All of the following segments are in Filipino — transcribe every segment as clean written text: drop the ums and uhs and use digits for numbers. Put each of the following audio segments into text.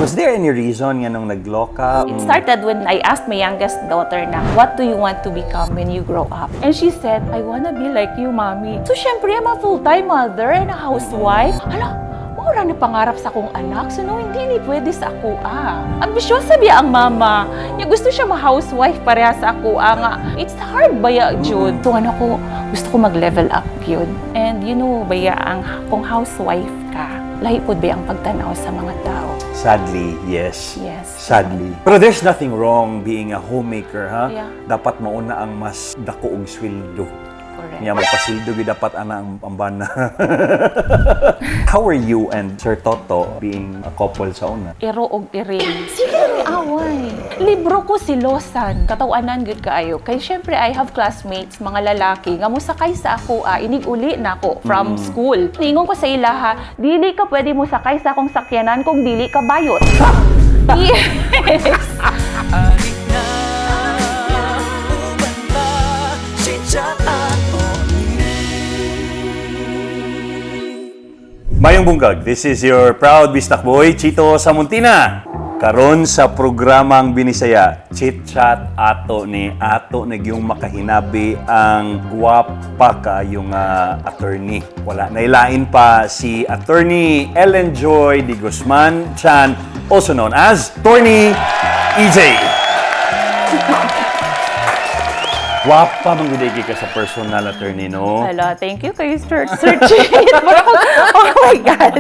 Was there any reason nga nung nag-law ka? It started when I asked my youngest daughter na, what do you want to become when you grow up? And she said, I wanna be like you, mommy. So, syempre, I'm a full-time mother and a housewife. Hala, maura na pangarap sa akong anak. So, no, hindi pwede sa ako, Ambisyosa biya ang mama. Niya gusto siya ma-housewife pareha sa ako, nga. It's hard baya, Jude. So, gusto ko mag-level up yun. And you know, baya, kung housewife ka, lahi po ba ang pagtanaw sa mga tao? Sadly, yes. Yes. Sadly. Pero there's nothing wrong being a homemaker, ha? Yeah. Dapat mauna ang mas dako og sweldo. Correct. Niya magpasildo gyud dapat ana ang pambana. How are you and Sir Toto being a couple sa una? Iro og iring. Sige ni away. Libro ko si Losan. Katawanan gud kaayo. Kay syempre I have classmates, mga lalaki nga mosakay sa ako, inig uli na ako from school. Ningon ko sa ila ha, dili ka pwede mo sakay sa akong sakyanan kung dili ka bayot. Yes. Mayong bunggag, this is your proud bistak boy, Chito Samontina. Karon sa programang Binisaya, CHITchat Ato Ni. Ato nagyong makahinabi ang guwapa kayong attorney. Wala nailain pa si Attorney Ellen Joy Di Guzman Chan, also known as Torney EJ. Guwapa manggudegi ka sa personal attorney, no? Hello, thank you kay Sir Chito. Oh my God.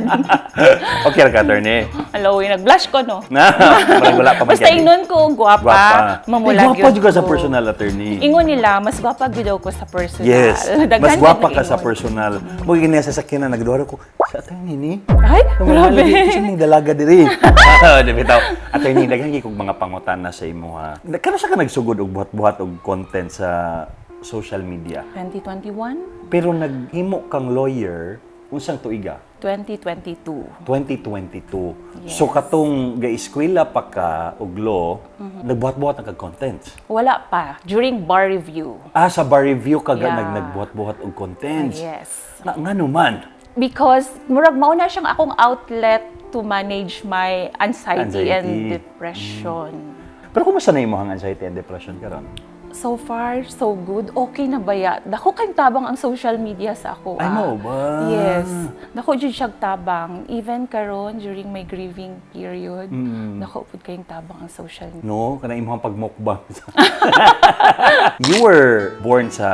Okay ka, attorney. Hello, nag-blush ko, no? Wala pa man. Basta ingnon ko, guwapa. Mamulag guwapa juga sa personal attorney. Ingon nila, mas guwapa gidaw ko sa personal. Yes. Daghan Mas guwapa ka ingon. sa personal. Mo gini sa sakyanan nagduha ko. Sa attorney ni. Ay, grabe. Kasi ning dalaga diri. Di bitaw. Attorney daghan gyud kog mga pangutana sa imo ha. Kano sa ka nagsugod og buhat-buhat og content sa social media? 2021? Pero naghimo kang lawyer unsang tuiga? 2022. 2022. Yes. So katong gaeskwela pa ka og law, nagbuhat-buhat ang kag-content. Wala pa. During bar review. Sa bar review ka Yeah. nagbuhat-buhat og contents. Yes. Nga naman. Because, murag mauna siyang akong outlet to manage my anxiety. And depression. Pero kumusta na imong anxiety and depression karon? So far, so good. Okay na ba ya? Dako kayong tabang ang social media sa ako. Ay mo ba? Yes. Dako jud siyang tabang. Even karon during my grieving period, dako pud kayong tabang ang social media. No, kana imong pagmukbang. You were born sa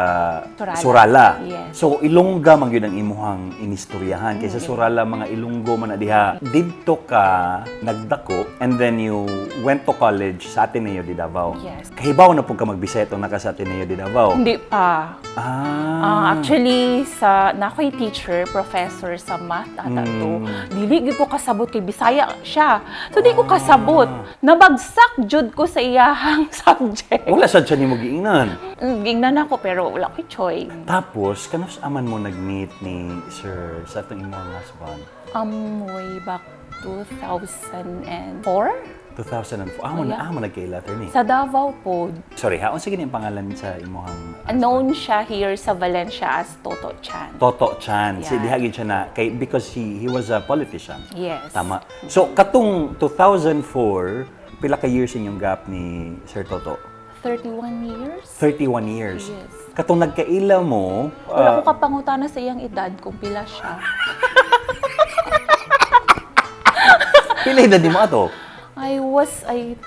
Surala. Yes. So Ilongga man gyud ang imuhang inistoryahan kaysa Surala mga Ilonggo man na diha. Didto ka nagdako and then you went to college sa Ateneo de Davao. Yes. Kahibaw na pud ka magbisaya itong naka sa Ateneo de Davao. Hindi pa. Actually, na ako'y teacher, professor sa math ata to. Dili gyud ko kasabot kay Bisaya siya. So di ko kasabot. Nabagsak jud ko sa iyahang subject. Wala sad siya nimo giingnan. Gingnan ako pero wala ko'y choice. Tapos kanus aman mo nag-meet ni Sir sa atong imong husband? Way back 2004? 2004. Yeah. Amo nagkaila attorney. Sa Davao po. Sorry, ha? Unsa gini ang pangalan sa imuhang Known siya here sa Valencia as Toto Chan. Toto Chan. Yeah. Si dihagin siya na because he was a politician. Yes. Tama. So katong 2004, pila ka years inyong gap ni Sir Toto? 31 years? 31 years. Yes. Katong nagkaila mo, Wala ko kapangutana sa iyang edad kung pila siya. pila edad ni mo ato? I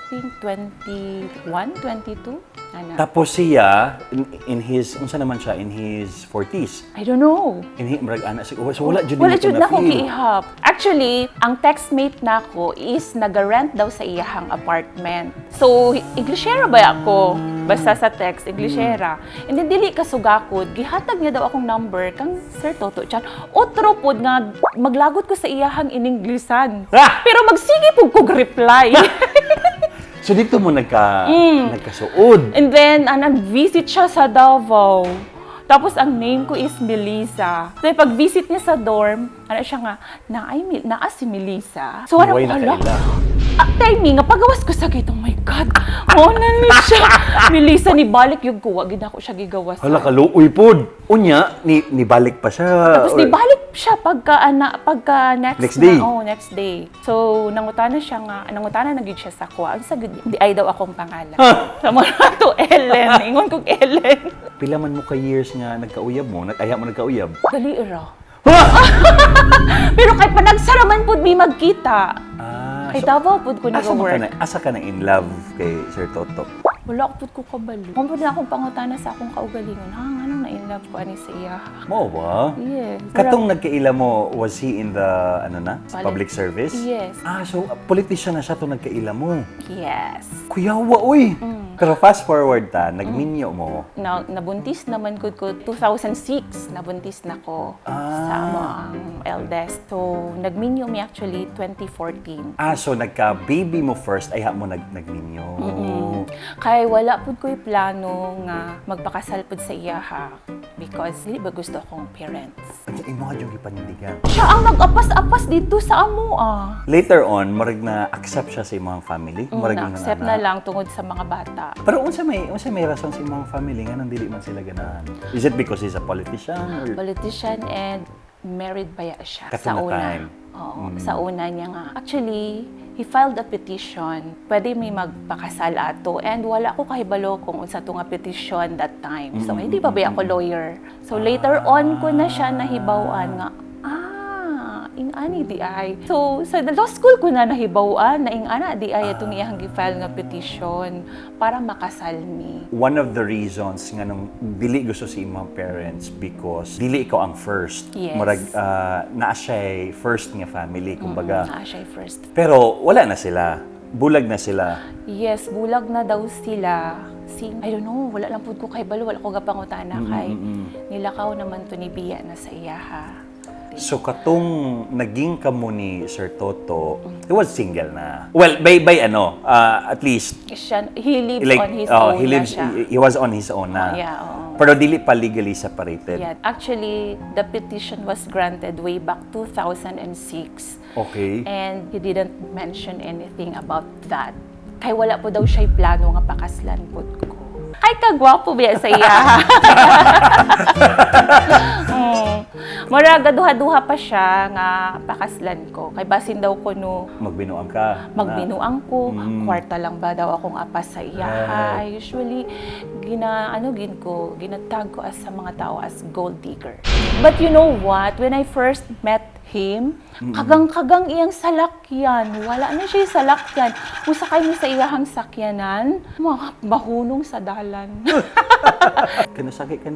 think 21, 22. Ano? Tapos siya in his unsa naman siya in his 40s. I don't know. So wala jud Wala nimo jud to na akong na-feel. giihap. Actually, ang textmate nako is naga-rent daw sa iyahang apartment. So, Englishera ba ako? Basta sa text, Englishera. And then, dili ka sugakod. Gihatag niya daw akong number kang Sir Toto Chan. Otro pod nga, maglagot ko sa iyahang in-Inglesan. Pero magsige po kog reply. So dito mo nagkasuod. And then, nag-visit siya sa Davao. Tapos, ang name ko is Melissa. So, pag-visit niya sa dorm, siya nga, naa si Melissa. So, Buhay na kaila. timing, pagawas ko sa gitong, oh my God, mo na ni siya. Milisa ni balik yung kuwa, gid ako siya gigawas. Hala, kaluoy pod. Unya, nibalik pa siya. Tapos or- nibalik siya pagka next day. na, next day. So nangutana na gid siya sa kuwa. Ang sagud di ay daw akong pangalan. Sa mga to Ellen, ingon kog Ellen. Pila man mo ka years nga nagkauyab mo, nag-aya mo nagkauyab. Dali ra. Pero kahit pa nagsaraman pud mi magkita. Kay Davao pud ko nag-work. Asa ka na in love kay Sir Toto? Wala ko pud ko kabalo. Kung pud na akong pangutana sa akong kaugalingon, anong na in love ko ani sa iya. Mo ba? Yes. Katong nagkaila mo, was he in the, public service? Yes. So, politician na siya to nagkaila mo. Yes. Kuyawa, uy! Pero fast forward nagminyo mo. Nabuntis naman ko 2006. Nabuntis na ko sa amo ang eldest. So, nagminyo mi actually 2014. So nagka-baby mo first, ay mo nagminyo. Kay wala pud ko'y plano nga magpakasal pud sa iyaha because dili ba gusto akong parents. Imo ka yung ipanindigan. Siya ang nag-apas-apas dito sa amo Later on, marag na accept siya sa imong family. Marag Na-accept na lang tungod sa mga bata. Pero unsa may rason sa imong family nga nang dili man sila ganahan? Is it because he's a politician or Politician and married ba siya sa Katong una. time. Oo, sa una niya nga. Actually, he filed a petition. Pwede may magpakasal ato. And wala ko kahibalo kung unsa to nga petition that time. So, hindi pa ba ako lawyer. So, later on ko na siya nahibawan nga, ing-ani di ay. So, sa law school ko na nahibawan na ing-ana di ay itong iyang gi-file nga petition para makasal ni. one of the reasons nga nung dili gusto si imong parents because dili ikaw ang first. Yes. Marag naa siya first nga family kumbaga. Naa siya first. Pero wala na sila. Bulag na sila. Yes, bulag na daw sila. I don't know, wala lang pud ko kay balo, wala ko gapangutana kay nilakaw naman to ni Bia na sa iyaha. So katong naging kamo ni Sir Toto, he was single na. Well, by at least He lives on his own na siya. he was on his own na. Yeah, oo. Pero dili pa legally separated. Yeah. Actually, the petition was granted way back 2006. Okay. And he didn't mention anything about that. Kay wala po daw siya'y plano nga pakaslan po ko. Ay, kagwapo biya sa iya. Mara, gaduha-duha pa siya nga pakaslan ko. Kay basin daw ko no, Magbinuang ka. magbinuang ko, kwarta lang ba daw akong apas sa iya. Usually, ginatag ko as sa mga tao as gold digger. But you know what? When I first met him, kagang-kagang iyang salakyan. Wala na siya salakyan. Kung sakay mo sa iyahang sakyanan, mahunong sa dalan. Kanusagay ka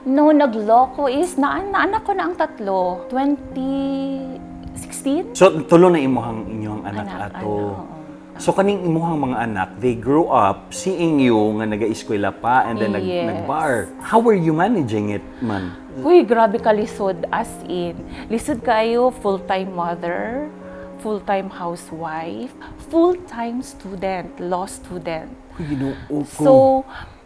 No, nagloko is, naanak ko na ang tatlo. 2016? So tulo na inyong anak ato. oo. So kaning imuhang mga anak, they grew up seeing you nga naga-eskwela pa and then Yes. nag-bar. How were you managing it, man? Uy, grabe ka lisod, as in. Lisod kayo, full-time mother, full-time housewife, full-time student, law student. Uy, Ginoo ko. So,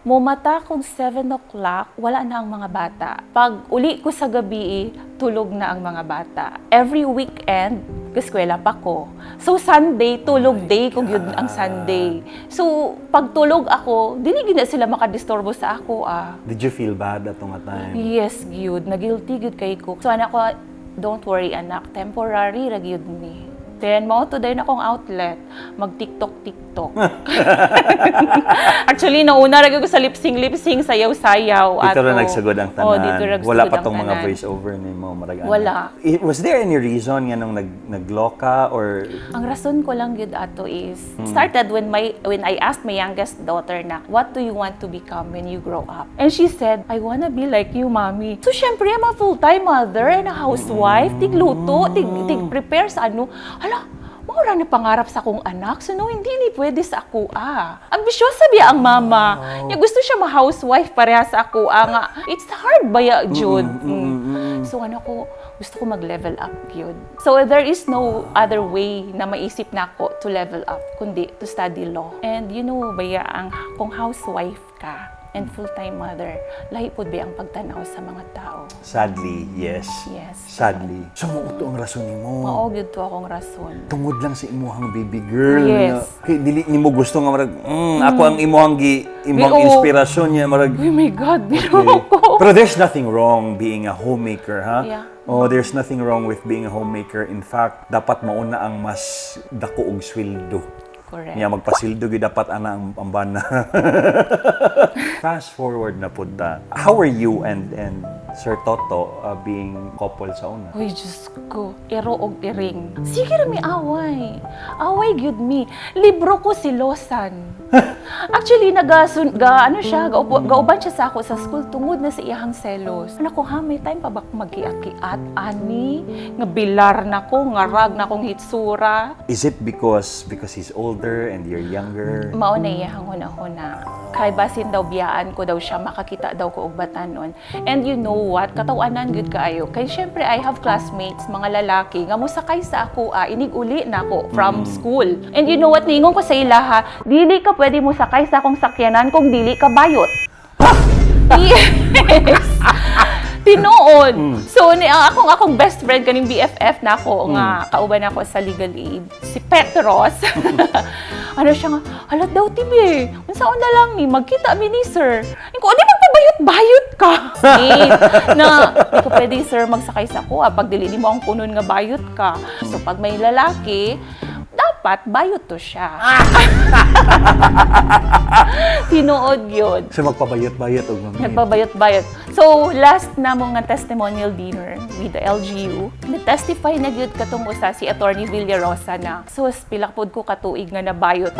mumata kong 7 o'clock, wala na ang mga bata. Pag uli ko sa gabi, tulog na ang mga bata. Every weekend, kaskwela pa ko. So, Sunday, tulog day kung yun ang Sunday. So, pag tulog ako, dili gina sila makadisturbo sa ako, Did you feel bad at nga time? Yes, gyud. Nagilty gyud kay ko. So, anak ko, don't worry, anak. Temporary, ra gyud ni. Then, mao to din akong outlet. Mag-TikTok. Actually, nauna ra gyud ko sa lip-sync, sayaw-sayaw. Dito ato. na nagsagod ang tanan. Oh, dito ra Wala nagsagod pa ang tong mga tanan. voice-over ni mo. Wala. Was there any reason nga nung nagloka or Ang rason ko lang gyud ato is started when I asked my youngest daughter na, what do you want to become when you grow up? And she said, I wanna be like you, mommy. So syempre, I'm a full-time mother and a housewife, tigluto, tig-prepare sa ano. Hala, maura na pangarap sa akong anak. So no, hindi ni pwede sa ako Ambisyosa biya ang mama. Niya gusto siya ma-housewife pareha sa ako nga. It's hard ba ya, Jud? So ano ko, gusto ko mag-level up yun. So there is no other way na maisip na ako to level up, kundi to study law. And you know, baya, kung housewife ka, and full-time mother. Lahi po ba ang pagtanaw sa mga tao? Sadly, yes. Yes. Sadly. So, mauto ang rason nimo. Mao gyud to akong rason. Tungod lang sa imuhang baby girl. Yes. Kay dili nimo gusto nga marag, ako ang imuhang imuhang Oo. inspirasyon niya marag. Oh my God, biro Okay. ko. Pero there's nothing wrong being a homemaker, ha? Yeah. Oh, there's nothing wrong with being a homemaker. In fact, dapat mauna ang mas dako og sweldo. Correct. Niya magpasildo gyud dapat ana ang bana. Fast forward na punta. How are you and Sir Toto being couple sa una? Uy, Diyos ko, ero og iring. Sige ra mi away. Away gyud mi. Libro ko si Losan. Actually, gauban siya sa ako sa school tungod na sa iyahang selos. Anak ko, ha, may time pa ba magkiat-kiat, ani? Nga bilar na ko, nga rag na kong hitsura. Is it because he's older and you're younger? Mao na iyahang huna-huna. Kay basin daw biyaan ko daw siya, makakita daw ko og batanon. And you know what? Katawanan gud kaayo. Kay syempre I have classmates, mga lalaki, nga musakay sa ako, inig-uli na ako from school. And you know what? Ningon ko sa ila ha, dili ka pwede mo sakay sa akong sakyanan kung dili ka bayot. Yes! Tinuod. So, akong best friend, kaning BFF na ako, nga kauban ako sa legal aid, si Petros. Ano siya nga, halat daw tibi, unsaon na lang ni, magkita mi ni sir. Ko, di magpabayot-bayot ka. Na, di ko pwede sir magsakay sa ako, pag dili mo ang kunon nga bayot ka. So, pag may lalaki, dapat bayot to siya. Tinuod yun. So magpabayot-bayot og mami. Nagbabayot-bayot. So, last na mo nga testimonial dinner with the LGU, na-testify na gyud katong usa si Attorney Villarosa na. So, pilakpod ko katuig nga nabayot.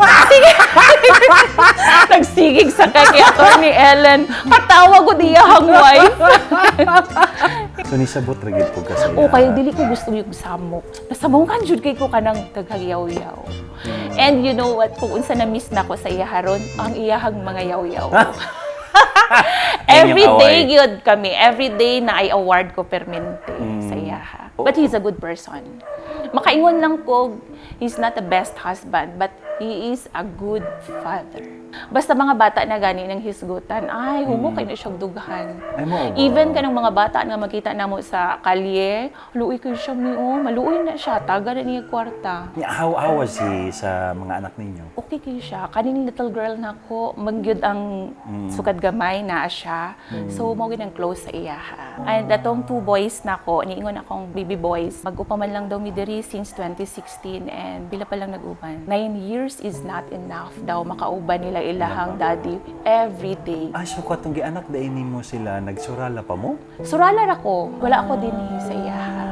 Nagsigig sa kay Attorney Ellen. Katawa ko diyahang wife. So nisabot ra gyud po kasi. O kayo dili ko gusto yung samok. Nasamongan jud kay ko kanang tagayaw-yaw. And you know what, kung unsa na miss na ko sa iya haron, ang iyahang mga yaw-yaw. Every day gyud kami, every day na ay award ko permente sa iyaha. But he's a good person. Makaingon lang ko, he's not the best husband, but he is a good father. Basta mga bata na gani ng hisgutan, ay, humo kayo na siyang dughan. Ay mo. Even kanang mga bata nga makita namo sa kalye, luoy kayo siya miyo, maluoy na siya, taga na niya kwarta. Yeah, how was he sa mga anak ninyo? Okay kayo siya. Kaning little girl na ko, magyud ang sukad gamay na siya. So, mo ang close sa iyaha. And atong 2 boys na ko, niingon akong baby boys, mag-upaman lang daw mi diri since 2016 and bila pa lang nag-uban. 9 years is not enough daw makauban nila ilahang daddy every day. Ay, so katong gianak dai nimo sila, nagsurala pa mo? Surala ra ko. Wala ako din sa iyaha.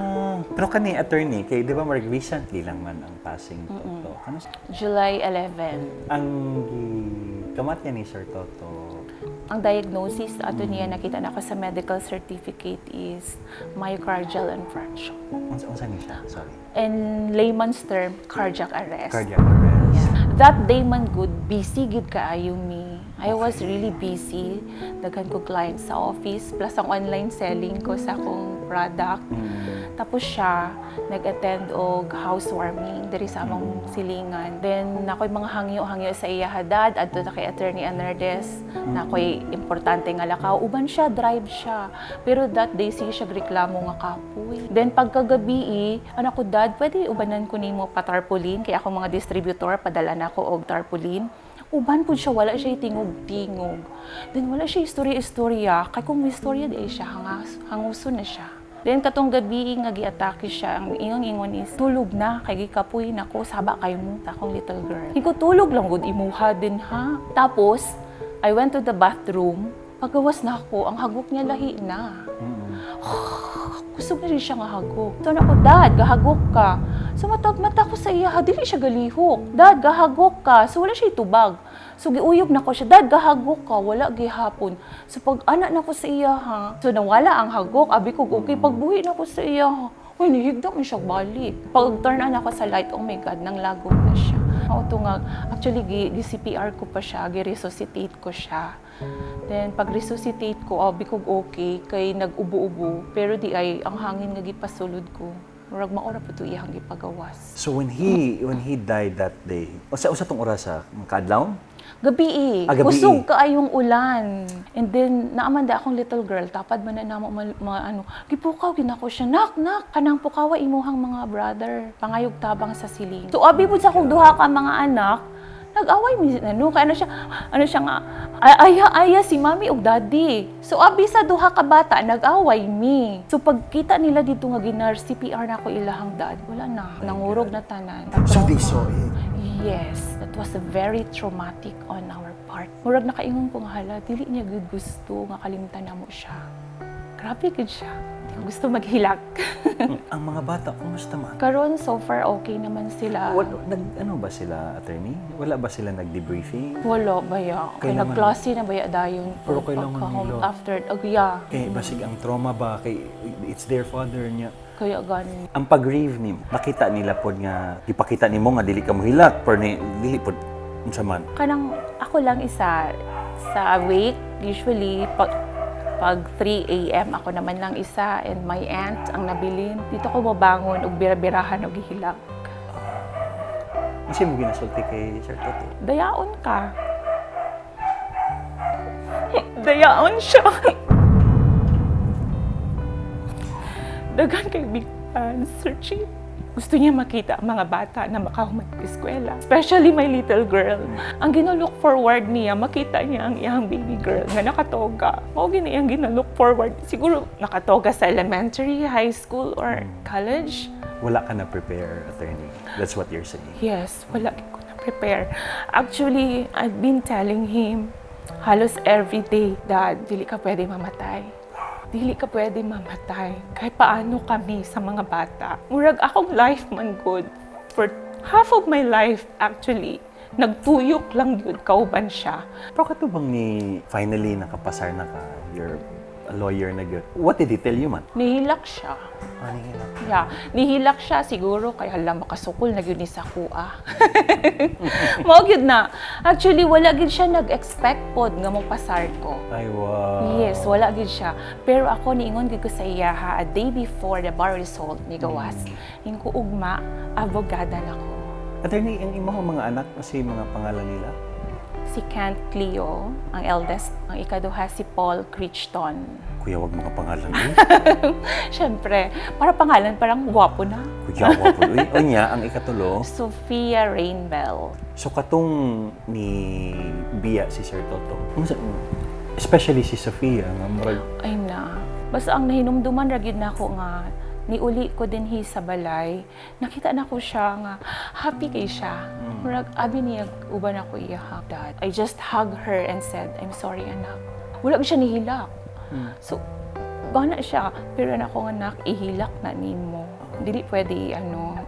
Pero kani attorney, kay di ba marag recently lang man ang passing Toto. Ano July 11. ang kamat niya ni Sir Toto? Ang diagnosis ato niya nakita na ko sa medical certificate is myocardial infarction. Unsa ni siya? Sorry. In layman's term, cardiac arrest. Cardiac arrest. That day man good, busy gid kaayo mi. I was really busy. Daghan ko clients sa office, plus ang online selling ko sa akong product. Tapos siya, nag-attend og housewarming diri sa among silingan. Then, nakoy mga hangyo-hangyo sa iya hadad, adto na kay Attorney Anardes, nakoy importante nga lakaw. Uban siya, drive siya. Pero that day, siya reklamo nga kapoy. Then, pagkagabi, anak ko, dad, pwede ubanan ko nimo pa tarpaulin, kaya ako mga distributor, padala na ko og tarpaulin. Uban po siya, wala siya tingog-tingog. Then, wala siya istorya-istorya. Kaya kung may istorya, di siya hanguso na siya. Then katong gabi nga giatake siya, ang ingon is tulog na kay gikapoy nako saba kay mo ta akong little girl. Higo tulog lang gud imuha din ha. Tapos I went to the bathroom, pagawas na ako, ang hagok niya lahi na. Gusto na rin siya nga hagok. So na ko, dad, gahagok ka. So mata ko sa iya, dili siya galihok. Dad, gahagok ka. So wala siya itubag. So giuyog na ko siya, dad, gahagok ka. Wala gihapon. So pag anak na ko sa iya ha, so nawala ang hagok. Abi ko, okay, pagbuhi na ko sa iya ha. Uy, nihigda mo siya balik. Pag turn on ako sa light, oh my God, nang lagom na siya. Ito nga, actually, gi-CPR ko pa siya, gi-resuscitate ko siya. Then, pag resuscitate ko, abi ko okay, kay nag-ubo-ubo. Pero di ay, ang hangin nga gipasulod ko. Murag maora po ito iyang gipagawas. So when he died that day, usa tong oras sa kadlaw? Gabi. Gabi. Kusog kaayong ulan. And then, naamanda akong little girl, tapad man na namo gipukaw, ginako siya, nak, kanang pukawa imuhang mga brother, pangayog tabang sa siling. So, abi po sa akong duha ka mga anak, nag-away mi kaya siya nga, aya si mami ug daddy. So, abi sa duha ka bata, nag-away mi. So, pagkita nila dito nga CPR na ako ilahang dad, wala na, nangurog na tanan. So they saw it. Yes, that was very traumatic on our part. Murag nakaingon ko nga hala, dili niya good gusto nga kalimtan na mo siya. Grabe gud siya. Di ko gusto maghilak. Ang mga bata, kumusta man? Karon so far okay naman sila. Ano ba sila, attorney? Wala ba sila nag-debriefing? Wala baya. Kay Kailangan- nagklase na baya dayon. Pero kailangan Pagka-home nila. after, yeah. Kay basig ang trauma ba? Kay it's their father niya. Kaya gani. Ang pag-grieve ni nakita nila pod nga ipakita nimo nga dili ka mohilak pero ni dili pod unsa man. Kanang ako lang isa sa wake, usually pag 3 a.m. ako naman lang isa and my aunt ang nabilin. Dito ko mabangon ug bira-birahan og gihilak. Kasi mo ginasulti kay Sir Toto. Dayaon ka. Dayaon siya. Dagan kay big fan, Sir Chito. Gusto niya makita ang mga bata na makahuman sa eskwela. Especially my little girl. Ang gina-look forward niya, makita niya ang iyang baby girl nga nakatoga. Mao gini ang gina-look forward. Siguro nakatoga sa elementary, high school, or college. Wala ka na prepare, attorney. That's what you're saying. Yes, wala ko na prepare. Actually, I've been telling him halos every day, Dad, dili ka pwede mamatay. Dili ka pwede mamatay. Kahit paano kami sa mga bata. Murag akong life man good. For half of my life, actually, nagtuyok lang yun, kauban siya. Pero katubang ni finally nakapasar na ka, you're a lawyer na good. What did he tell you man? Nihilak siya. Ano yun? Yeah, nihilak siya siguro kaya hala makasukol na yun ni sa kuha. Mao gyud na. Actually wala gyud siya nag-expect pod nga mo pasar ko. Ay, wow. Yes, wala gyud siya. Pero ako niingon gyud ko sa iya ha, a day before the bar result ni gawas. Ning ko ugma, abogada na ko. Attorney, ang imong mga anak kasi mga pangalan nila? Si Kent Cleo, ang eldest. Ang ikaduha si Paul Crichton. Kuya, wag mga pangalan eh. Siyempre, para pangalan parang gwapo na. Kuya, wag po. Uy, o niya, ang ikatulo. Sophia Rainbell. So, katong ni Bia si Sir Toto. Especially si Sofia. Nga, murag, Ay na. Basta ang nahinumduman ragid na ako nga, niuli ko din sa balay. Nakita na ko siya nga, happy kay siya. Murag, abi niya, uban ako iya, Dad. I just hugged her and said, I'm sorry, anak. Wala siya nihilak. So, gana siya. Pero ako nga, anak, ihilak na nimo. Dili pwede,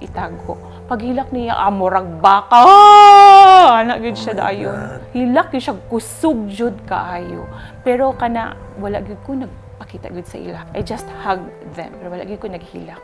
itago. Paghilak niya, murag baka. Anak, yun siya dayon. Hilak yun siya, kusog jud kaayo. Pero kana, wala yun ko nagpakita yun sa ila. I just hugged them. Pero wala yun ko naghilak.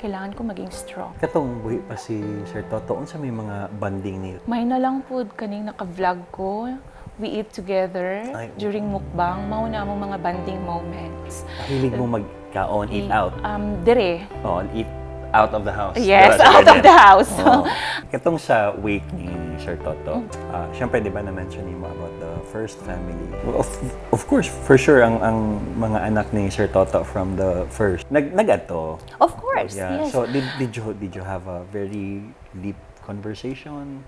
Kailangan ko maging strong. katong buhi pa si Sir Toto. Unsa may mga banding niyo? May na lang po kaning naka-vlog ko. We eat together Ay, during mukbang. Mauna mo mga banding moments. Hilig mo magkaon, eat out. Dire. Oh, eat out of the house. Yes, Diba? out of the house. Oh. Katong sa wake ni Sir Toto, syempre di ba na-mention niyo about the first family? Well, of course, for sure, ang mga anak ni Sir Toto from the first, nag-ato. Of course, Yeah. yes. So, did you have a very deep conversation?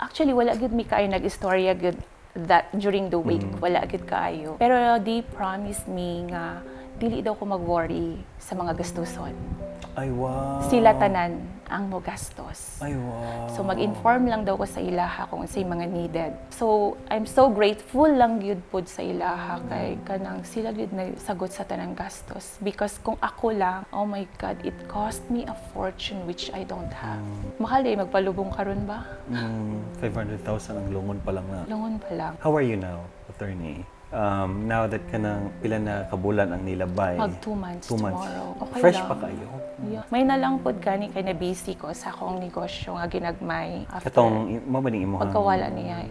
Actually, wala gud mi kaayo nag-istorya gud that during the week. Wala gud kaayo. Pero they promised me nga dili daw ko mag-worry sa mga gastuson. Ay, wow. Sila tanan ang mo gastos. Ay, wow. So mag-inform lang daw ko sa ilaha kung unsay mga needed. So I'm so grateful lang gyud pod sa ilaha kay kanang sila gyud sagot sa tanang gastos because kung ako lang, oh my God, it cost me a fortune which I don't have. Mahal eh magpalubong karon ba? 500,000 ang lungon pa lang na. Lungon pa lang. How are you now, attorney? Now that kanang pila na kabulan ang nilabay. Mag 2 months 2 months. tomorrow. Okay Fresh lang. pa kayo? Yeah. May na lang pod gani kay na busy ko sa akong negosyo nga ginagmay after Katong, mabaling imo pagkawala niya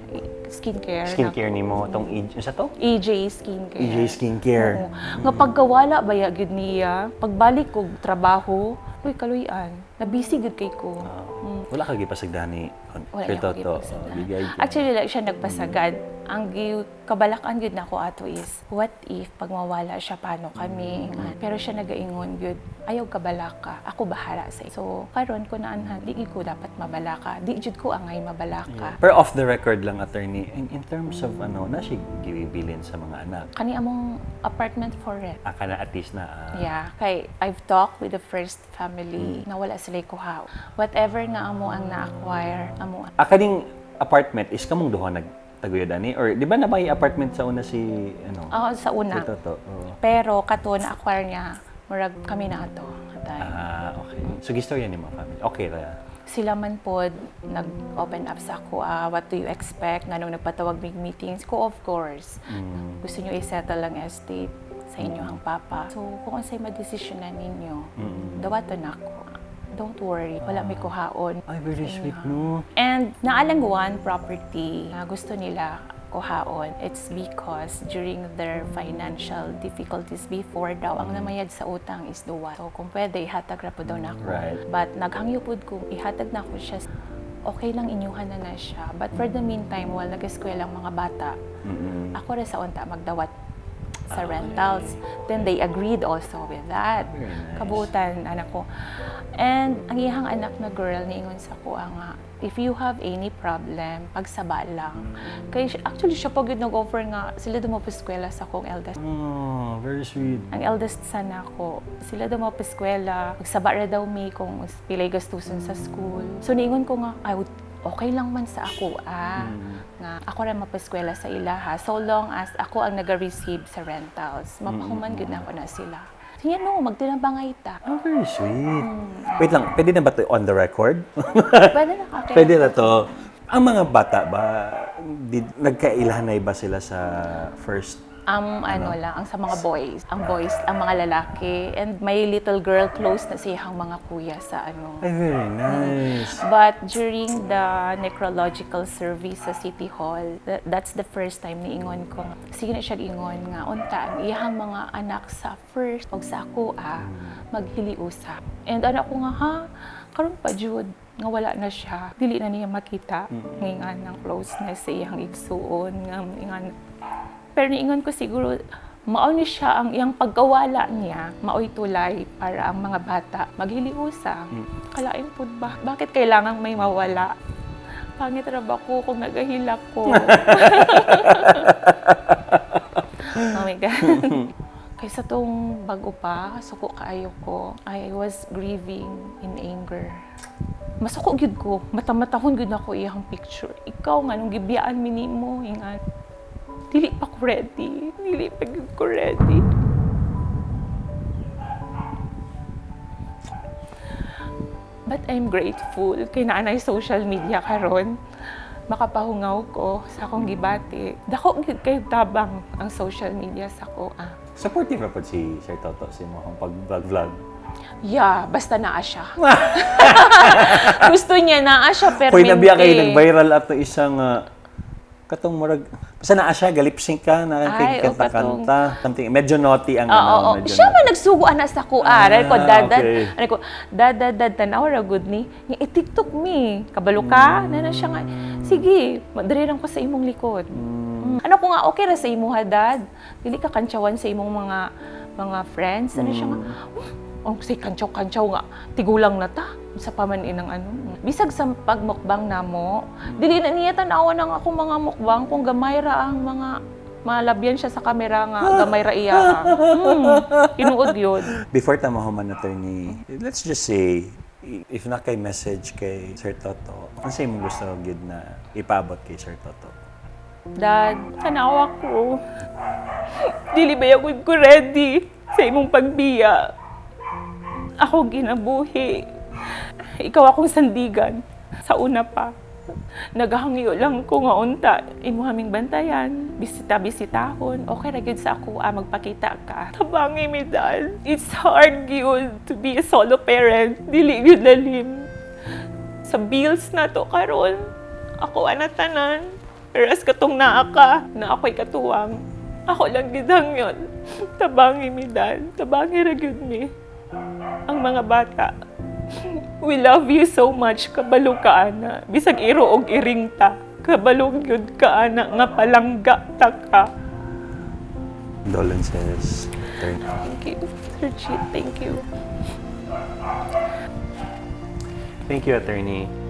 skincare. skincare nimo, tong sa to? AJ Skincare. EJ Skincare. Oo. Nga pagkawala baya gid niya, pagbalik ko trabaho, Uy, kaluyan. Nabisi good kay ko. Wala ka gipasagdahan ni Wala Sir niya ako Toto. gipagsagdahan. Bigay ka. Actually, like siya nagpasagad. Ang kabalakan gud nako ato is, what if pag mawala siya, paano kami? Pero siya nagaingon gud, ayaw kabalaka. Ako bahala sa iyo. So, karon ko na anha, di ko dapat mabalaka. Di jud ko angay mabalaka. Pero off the record lang, attorney, in terms of na siya gibilin sa mga anak. Kani among apartment for rent. Aka na at least na. Yeah, kay I've talked with the first family na wala sila kuha. Whatever na amo ang na-acquire, amo. Akaning apartment is kamong duha nagtaguyod ani, or di ba na may apartment sa una si Sa una. Si Toto. Oo. Pero kato na-acquire niya, murag kami na ato. Okay. So gistorya ni mga family. Okay ra. Sila man pod nag-open up sa ako, what do you expect? Nganong nagpatawag big meetings ko, of course. Gusto niyo i-settle ang estate sa inyong papa. So, kung unsay madesisyonan ninyo, dawaton ako. Don't worry, wala may kuhaon. Ay, very sweet, no? And naalang one property na gusto nila kuhaon, it's because during their financial difficulties before daw, ang namayad sa utang is duwa. So, kung pwede, ihatag ra po daw na ako. Right. But naghangyo pod ko, ihatag na ako siya. Okay lang, inyuhan na siya. But for the meantime, while nag-eskwela ang mga bata, ako rin sa unta magdawat sa rentals. Then they agreed also with that. Very nice. Kabutan, anak ko. And ang iyang anak na girl, niingon sa ko nga, if you have any problem, pagsaba lang. Kaya actually siya pag nag-offer nga, sila dumapaskwela sa akong eldest. Oh, very sweet. Ang eldest son ako, sila dumapaskwela, pagsaba ra daw mi kung pilay gastuson sa school. So niingon ko nga, okay lang man sa ako, nga ako rin mapaskwela sa ilaha, so long as ako ang nag-receive sa rentals. Mapahuman gud na ako na sila. Sige no, magtinabangay ta. Oh, very sweet. Wait lang, pwede na ba ito on the record? Pwede na ka. Pwede na to. Ang mga bata ba, nagkailanay ba sila sa first? Ano lang, ang sa mga boys. Ang boys, ang mga lalaki. And my little girl close na siyang mga kuya sa ano. Ay, very nice. But during the necrological service sa City Hall, that's the first time niingon ko. Sige na siya ingon nga, unta, ang iyang mga anak sa first, o sa ako, maghiliusa. And anak ko nga, karon pa, Jude, nga wala na siya. Dili na niya makita. Ngingan ng closeness sa iyang igsuon. Ngingan. Pero niingon ko siguro, mauni siya ang iyang pagkawala niya, maoy tulay para ang mga bata maghiliusa. Kalain po ba? Bakit kailangan may mawala? Pangit ra ba ko kung nagahilak ko? Oh my God. Kaysa tong bago pa, suko kaayo ko, I was grieving in anger. Masuko gyud ko, mata-matahon gyud ako iyang picture. Ikaw nga nung gibiyaan mi nimo, ingat. Dili pa ko ready. Dili pa ko ready. But I'm grateful kay naanay social media karon. Makapahungaw ko sa akong gibati. Dako gyud kay tabang ang social media sa ko. Supportive na po si Sir Toto sa mga pag-vlog. Yeah, basta naa siya. Gusto niya naa siya permente. Hoy, nabiya kayo nag-viral ato isang katong murag basta naa siya galip-sync ka na kanta something medyo naughty ang medyo siya man nagsugo ana sa ko ko dadad okay. ko dadad tanaw ra good ni i-TikTok mi kabalo ka na siya nga sige madiri lang ko sa imong likod ano ko nga okay ra sa imo dad dili ka kantsawan sa imong mga friends ano siya nga say kantsaw nga tigulang na ta sa pamanin ng bisag sa pagmukbang namo dili na niya tanawan ang ako mga mukbang kung gamay ra ang mga malabyan siya sa kamera nga gamay ra iya tinuod yun. Before ta mahuman attorney, let's just say if na kay message kay Sir Toto, ano sa imong gusto gyud na ipaabot kay Sir Toto? Dad, tanawa ko dili ba ko ready sa imong pagbiya. Ako ginabuhi. Ikaw akong sandigan. Sa una pa. Naghangyo lang ko nga unta. Imo haming bantayan. Bisita-bisitahon. Okay ra gyud sa ako magpakita ka. Tabangi mi dad. It's hard gyud to be a solo parent. Dili gyud lalim. Sa bills na to karon. Ako anatanan. Eras katong naa ka. Na ako'y katuwang. Ako lang gyud hangyon. Tabangi mi dad. Tabangi ra gyud mi. Ang mga bata, We love you so much, kabalo ka, ana. Bisag iro og iring ta. Kabalo gyud ka, ana, nga palangga ta ka. Condolences, attorney. Thank you, Sir Chit. Thank you. Thank you, attorney.